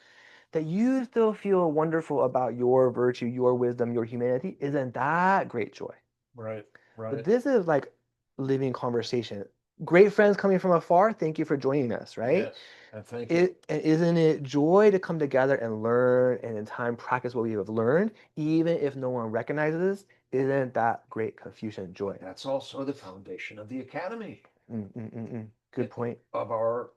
that you still feel wonderful about your virtue, your wisdom, your humanity. Isn't that great joy? Right, But right. this is like living conversation. Great friends coming from afar, thank you for joining us, right? Yes, and thank you. And isn't it joy to come together and learn and in time practice what we have learned, even if no one recognizes? Isn't that great Confucian joy? That's also the foundation of the academy, Mm, mm, mm, mm. Good point. of our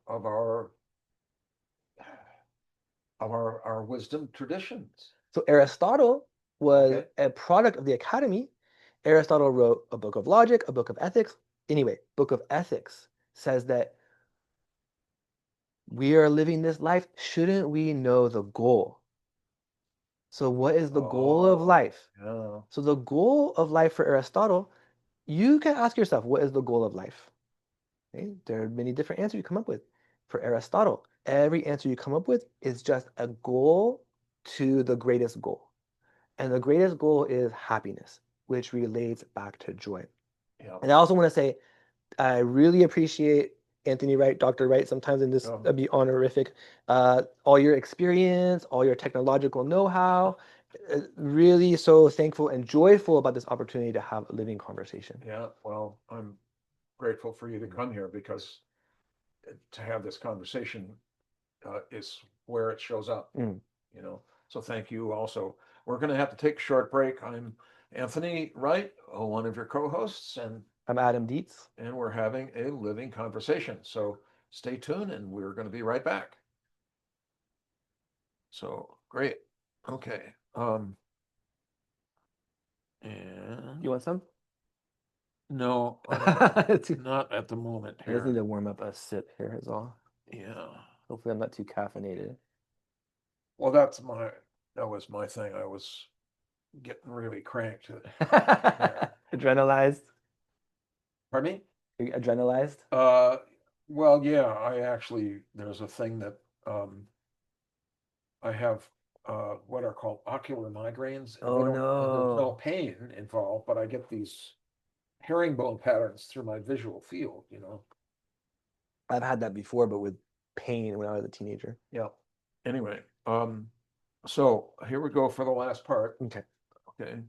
wisdom traditions. So Aristotle was Okay. a product of the academy. Aristotle wrote a book of logic, a book of ethics. Anyway, book of ethics says that we are living this life. Shouldn't we know the goal? So what is the goal of Oh, life? yeah. So the goal of life for Aristotle, you can ask yourself, what is the goal of life? Okay? There are many different answers you come up with. For Aristotle, every answer you come up with is just a goal to the greatest goal. And the greatest goal is happiness, which relates back to joy. Yeah. And I also want to say, I really appreciate Anthony Wright, Dr. Wright, sometimes in this be honorific, all your experience, all your technological know-how. Really so thankful and joyful about this opportunity to have a living conversation. Yeah. Well, I'm grateful for you to come here, because to have this conversation is where it shows up, Mm. you know. So thank you also. We're going to have to take a short break. I'm Anthony Wright, one of your co-hosts, I'm Adam Dietz. and we're having a living conversation. So stay tuned, and we're going to be right back. So great. Okay. And You want some? no, I not at the moment just need here. to warm up a sip here is all. Yeah. Hopefully I'm not too caffeinated. Well, that was my thing. I was getting really cranked. Adrenalized? Pardon me? Are you adrenalized? Well, yeah, I actually, there's a thing that I have what are called ocular migraines, and Oh and there's no no. pain involved, but I get these herringbone patterns through my visual field, I've had that before, but with pain when I was a teenager. Yeah. Anyway, so here we go for the last part. Okay. Okay.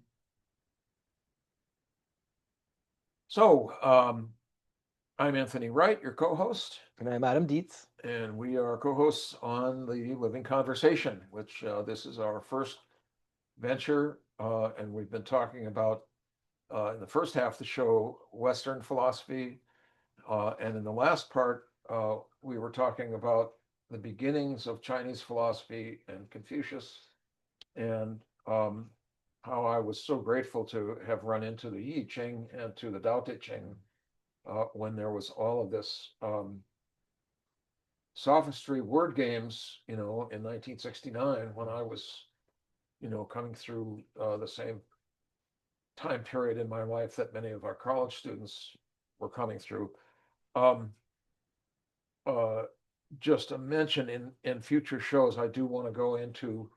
So, I'm Anthony Wright, your co-host, And I'm Adam Dietz. and we are co-hosts on the Living Conversation, which this is our first venture, and we've been talking about in the first half of the show Western philosophy, and in the last part we were talking about the beginnings of Chinese philosophy and Confucius, and how I was so grateful to have run into the I Ching and to the Tao Te Ching when there was all of this sophistry word games, in 1969 when I was, coming through the same time period in my life that many of our college students were coming through. Um, uh, just a mention in future shows, I do want to go into.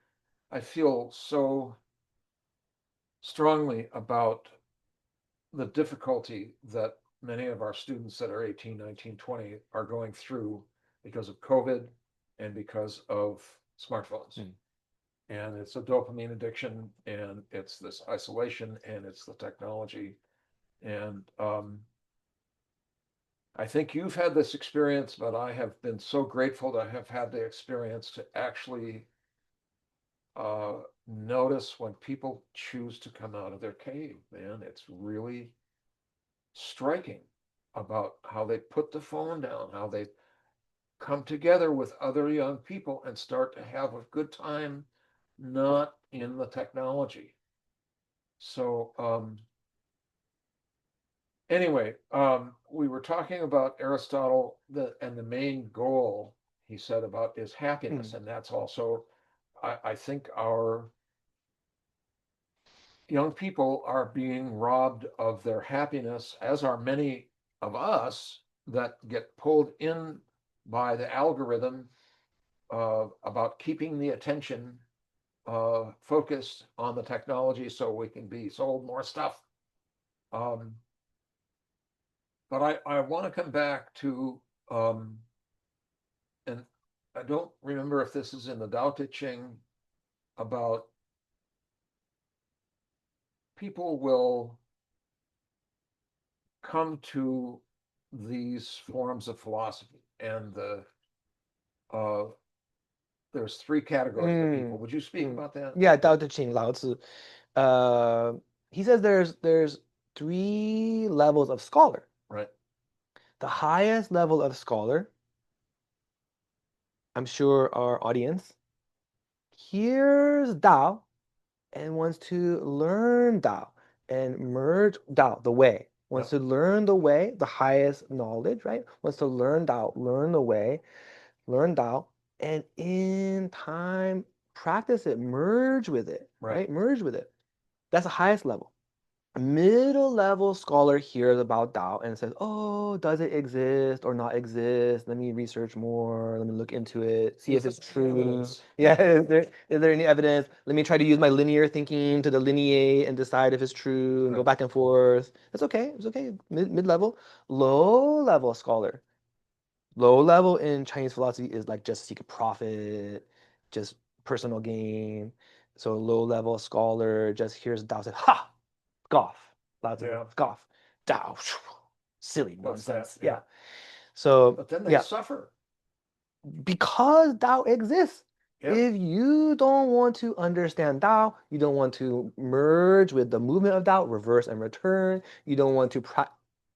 I feel so strongly about the difficulty that many of our students that are 18, 19, 20 are going through because of COVID and because of smartphones. And it's a dopamine addiction, and it's this isolation, and it's the technology. And I think you've had this experience, but I have been so grateful to have had the experience to actually notice when people choose to come out of their cave, man. It's really striking about how they put the phone down, how they come together with other young people and start to have a good time, not in the technology. So, anyway, we were talking about Aristotle, and the main goal he said about is happiness, and that's also, I think, our young people are being robbed of their happiness, as are many of us that get pulled in by the algorithm about keeping the attention focused on the technology so we can be sold more stuff. But I want to come back to, and I don't remember if this is in the Tao Te Ching, about people will come to these forms of philosophy, and uh, there's three categories of people. Would you speak about that? Yeah, Tao Te Ching, Lao Tzu. He says there's three levels of scholar. Right. The highest level of scholar, I'm sure our audience hears Tao and wants to learn Tao and merge Tao, the way. Wants to learn the way, the highest knowledge, right? Wants to learn Tao, learn the way, learn Tao, and in time practice it, merge with it, right? Merge with it. That's the highest level. A middle level scholar hears about Tao and says, oh, does it exist or not exist? Let me research more. Let me look into it, see if it's true. Yeah, is there any evidence? Let me try to use my linear thinking to delineate and decide if it's true and go back and forth. It's okay. It's okay. Mid-level. Low-level scholar. Low level in Chinese philosophy is like just seek a profit, just personal gain. So low level scholar just hears Tao say, ha, scoff. Lao Tzu, scoff. Tao, silly nonsense. Yeah. So, but then they suffer because Tao exists. If you don't want to understand Tao, you don't want to merge with the movement of Tao, reverse and return, you don't want to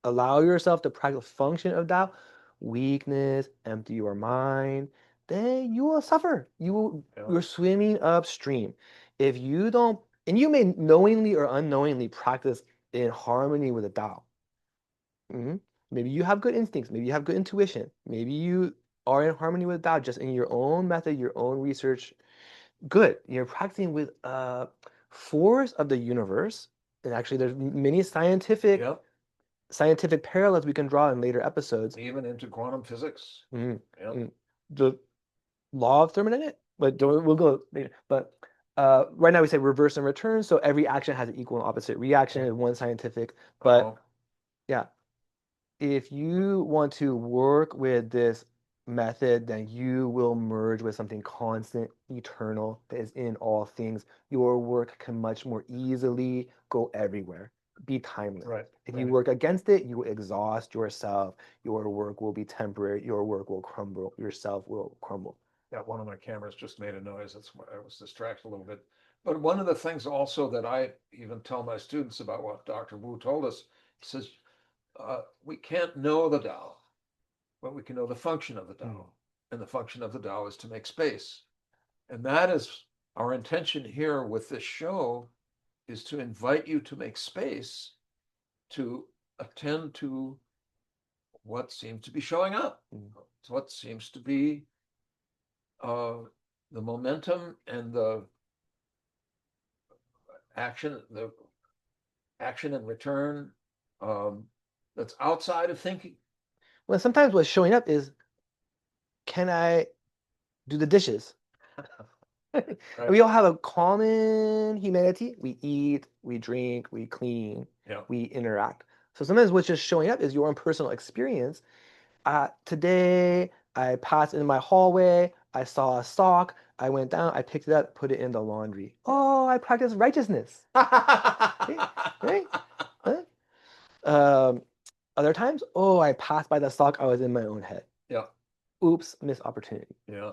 allow yourself to practice function of Tao, weakness, empty your mind, then you will suffer. You're swimming upstream. If you don't, and you may knowingly or unknowingly practice in harmony with the Tao. Maybe you have good instincts, maybe you have good intuition, maybe you are in harmony with Tao just in your own method, your own research. Good. You're practicing with a force of the universe. And actually, there's many scientific parallels we can draw in later episodes. Even into quantum physics. The law of thermodynamics. but we'll go later. But right now we say reverse and return. So every action has an equal and opposite reaction in one scientific. But yeah, if you want to work with this method, then you will merge with something constant, eternal, that is in all things. Your work can much more easily go everywhere, be timeless. Right. If you work against it, you will exhaust yourself. Your work will be temporary. Your work will crumble. Yourself will crumble. Yeah, one of my cameras just made a noise. That's why I was distracted a little bit. But one of the things also that I even tell my students about what Dr. Wu told us, he says, we can't know the Tao, but we can know the function of the Tao. And the function of the Tao is to make space. And that is our intention here with this show, is to invite you to make space to attend to what seems to be showing up, to what seems to be the momentum and the action and return that's outside of thinking. Well, sometimes what's showing up is, can I do the dishes? Right. We all have a common humanity. We eat, we drink, we clean, we interact. So sometimes what's just showing up is your own personal experience. Today, I passed in my hallway, I saw a sock, I went down, I picked it up, put it in the laundry. Oh, I practiced righteousness. Right? Huh? Other times, oh, I passed by the sock, I was in my own head. Yeah. Oops, missed opportunity. Yeah.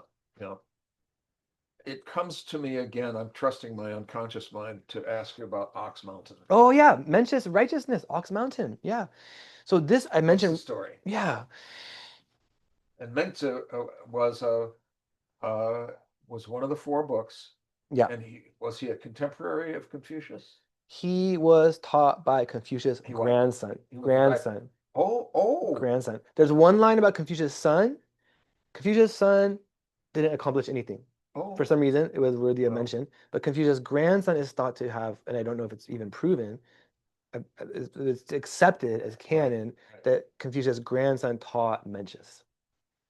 It comes to me again, I'm trusting my unconscious mind to ask you about Ox Mountain. Oh yeah, Mencius righteousness, Ox Mountain. Yeah. So this I mentioned. What's the story? Yeah. And Mencius was one of the 4 books. Yeah. And was he a contemporary of Confucius? He was taught by Confucius' grandson. Grandson. Grandson. There's one line about Confucius' son. Confucius' son didn't accomplish anything. For some reason, it was worthy of mention. But Confucius' grandson is thought to have, and I don't know if it's even proven, it's accepted as canon that Confucius' grandson taught Mencius.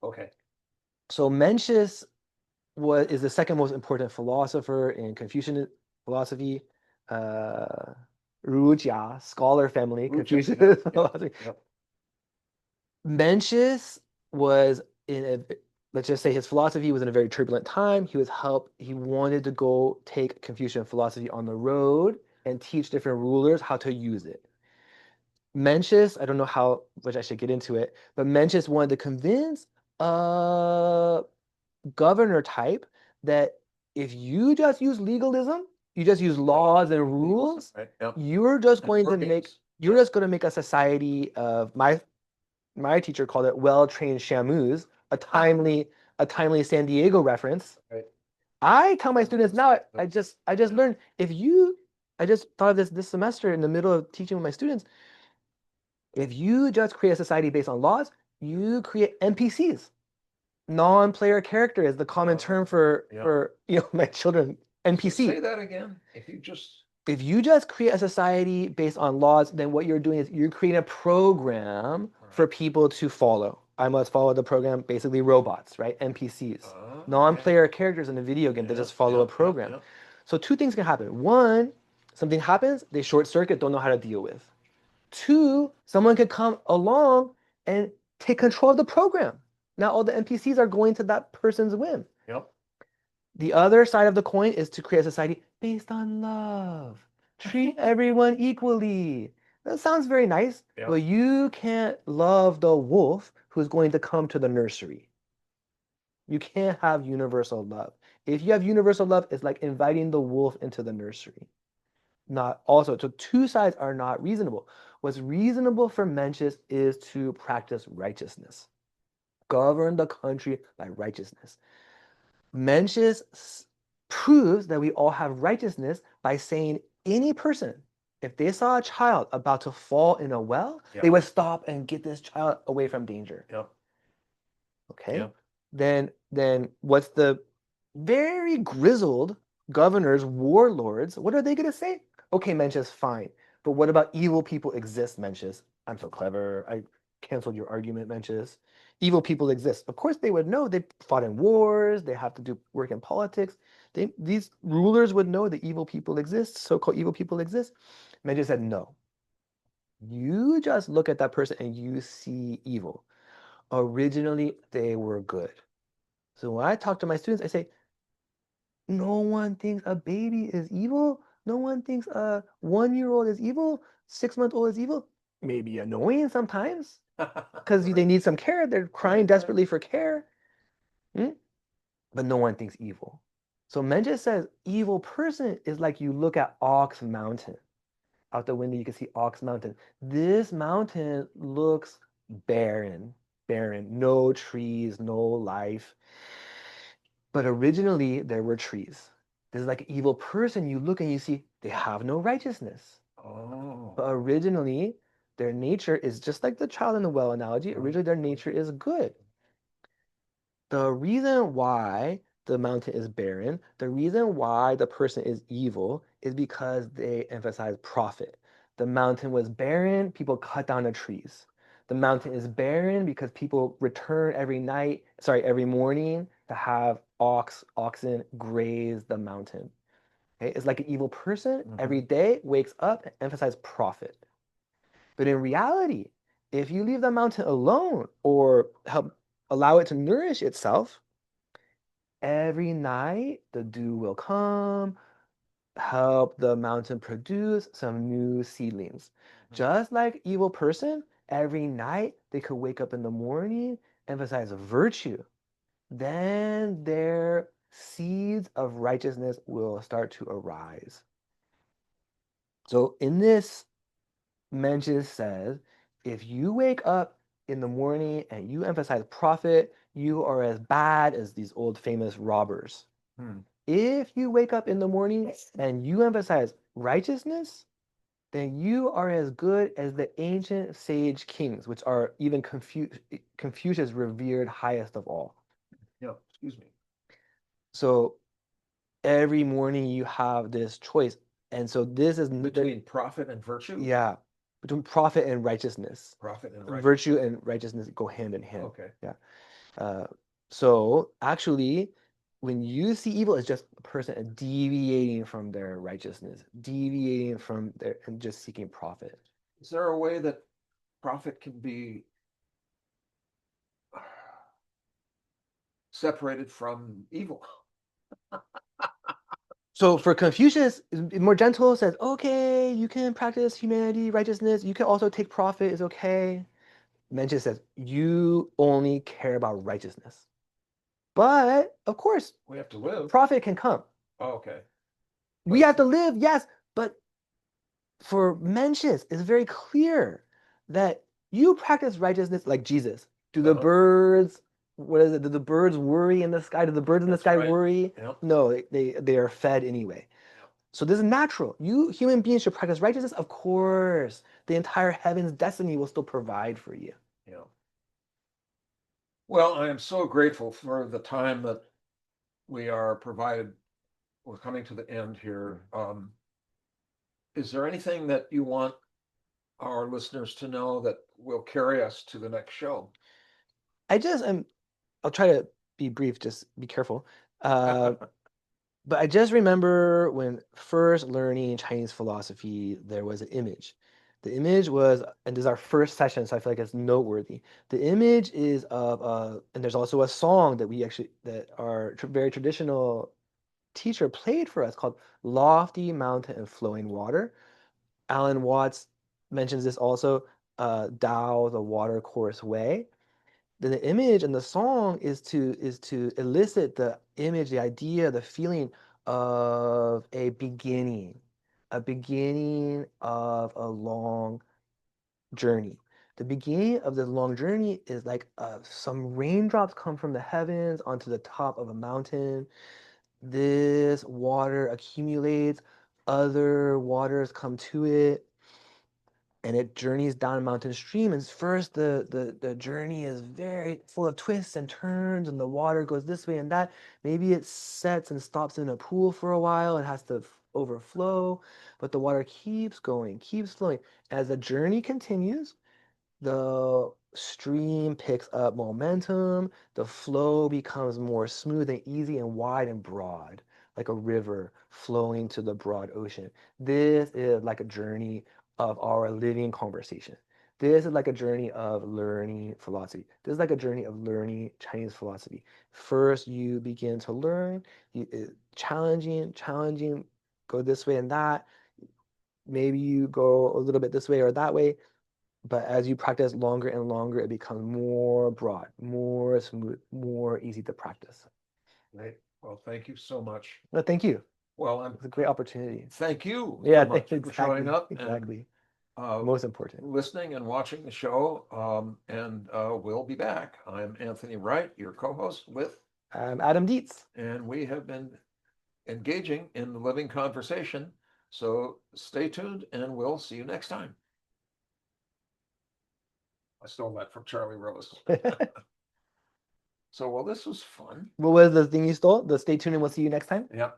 Okay. So Mencius is the second most important philosopher in Confucian philosophy. Rujia, scholar family, Confucian philosophy. Mencius was let's just say his philosophy was in a very turbulent time. He wanted to go take Confucian philosophy on the road and teach different rulers how to use it. Mencius, I don't know how much I should get into it, but Mencius wanted to convince a governor type that if you just use legalism, you just use laws and rules, you're just going to make a society of my teacher called it well-trained shamus, a timely San Diego reference. I tell my students now, I just learned, I just thought of this semester in the middle of teaching with my students, if you just create a society based on laws, you create NPCs. Non-player character is the common term for my children. NPC. Say that again. If you just create a society based on laws, then what you're doing is you're creating a program for people to follow. I must follow the program, basically robots, right? NPCs. Non-player characters in a video game that just follow a program. So 2 things can happen. 1, something happens, they short circuit, don't know how to deal with. 2, someone could come along and take control of the program. Now all the NPCs are going to that person's whim. The other side of the coin is to create a society based on love. Treat everyone equally. That sounds very nice, but you can't love the wolf who's going to come to the nursery. You can't have universal love. If you have universal love, it's like inviting the wolf into the nursery. So 2 sides are not reasonable. What's reasonable for Mencius is to practice righteousness. Govern the country by righteousness. Mencius proves that we all have righteousness by saying any person, if they saw a child about to fall in a well, they would stop and get this child away from danger. Okay? Then what's the very grizzled governors, warlords, what are they going to say? Okay, Mencius, fine. But what about evil people exist, Mencius? I'm so clever. canceled your argument, Mencius. Evil people exist. Of course they would know. They fought in wars. They have to do work in politics. These rulers would know that evil people exist, so-called evil people exist. Mencius said, no. You just look at that person and you see evil. Originally, they were good. So when I talk to my students, I say, no one thinks a baby is evil. No one thinks a 1-year-old is evil. 6-month-old is evil. Maybe annoying sometimes because they need some care. They're crying desperately for care. Hmm? But no one thinks evil. So Mencius says evil person is like you look at Ox Mountain. Out the window, you can see Ox Mountain. This mountain looks barren, barren, no trees, no life. But originally, there were trees. This is like an evil person. You look and you see they have no righteousness. Oh. But originally, their nature is just like the child in the well analogy. Originally, their nature is good. The reason why the mountain is barren, the reason why the person is evil is because they emphasize profit. The mountain was barren, people cut down the trees. The mountain is barren because people return every morning to have oxen graze the mountain. Okay? It's like an evil person every day wakes up and emphasizes profit. But in reality, if you leave the mountain alone or allow it to nourish itself, every night the dew will come, help the mountain produce some new seedlings. Just like evil person, every night they could wake up in the morning, emphasize virtue. Then their seeds of righteousness will start to arise. So in this, Mencius says, if you wake up in the morning and you emphasize profit, you are as bad as these old famous robbers. If you wake up in the morning and you emphasize righteousness, then you are as good as the ancient sage kings, which are even Confucius revered highest of all. Yeah, excuse me. So every morning you have this choice. And so this is between profit and virtue? Yeah, between profit and righteousness. Profit and righteousness. Virtue and righteousness go hand in hand. Okay. Yeah. So actually, when you see evil, it's just a person deviating from their righteousness, deviating from their and just seeking profit. Is there a way that profit can be separated from evil? So for Confucius, more gentle, says, okay, you can practice humanity, righteousness. You can also take profit, is okay. Mencius says, you only care about righteousness. But of course, we have to live. Profit can come. Oh, okay. We have to live, yes, but for Mencius, it's very clear that you practice righteousness like Jesus. Do the birds, what is it? Do the birds worry in the sky? Do the birds in the sky worry? Yep. No, they are fed anyway. Yep. So this is natural. You human beings should practice righteousness. Of course, the entire heaven's destiny will still provide for you. Yeah. Well, I am so grateful for the time that we are provided. We're coming to the end here. Is there anything that you want our listeners to know that will carry us to the next show? I'll try to be brief, just be careful. But I just remember when first learning Chinese philosophy, there was an image. The image was, and this is our first session, so I feel like it's noteworthy. The image is of, and there's also a song that our very traditional teacher played for us called Lofty Mountain and Flowing Water. Alan Watts mentions this also, Tao, the water course way. The image and the song is to elicit the image, the idea, the feeling of a beginning of a long journey. The beginning of this long journey is like some raindrops come from the heavens onto the top of a mountain. This water accumulates, other waters come to it, and it journeys down a mountain stream. And first, the journey is very full of twists and turns, and the water goes this way and that. Maybe it sets and stops in a pool for a while and has to overflow, but the water keeps going, keeps flowing. As the journey continues, the stream picks up momentum, the flow becomes more smooth and easy and wide and broad, like a river flowing to the broad ocean. This is like a journey of our living conversation. This is like a journey of learning philosophy. This is like a journey of learning Chinese philosophy. First, you begin to learn, challenging, go this way and that. Maybe you go a little bit this way or that way. But as you practice longer and longer, it becomes more broad, more smooth, more easy to practice. Right. Well, thank you so much. No, thank you. Well, It's a great opportunity. thank you Yeah, so much exactly, for showing up exactly. and Most important. listening and watching the show. And we'll be back. I'm Anthony Wright, your co-host with, I'm Adam Dietz. and we have been engaging in the living conversation. So stay tuned and we'll see you next time. I stole that from Charlie Rose. So, well, this was fun. What was the thing you stole? The stay tuned and we'll see you next time? Yeah.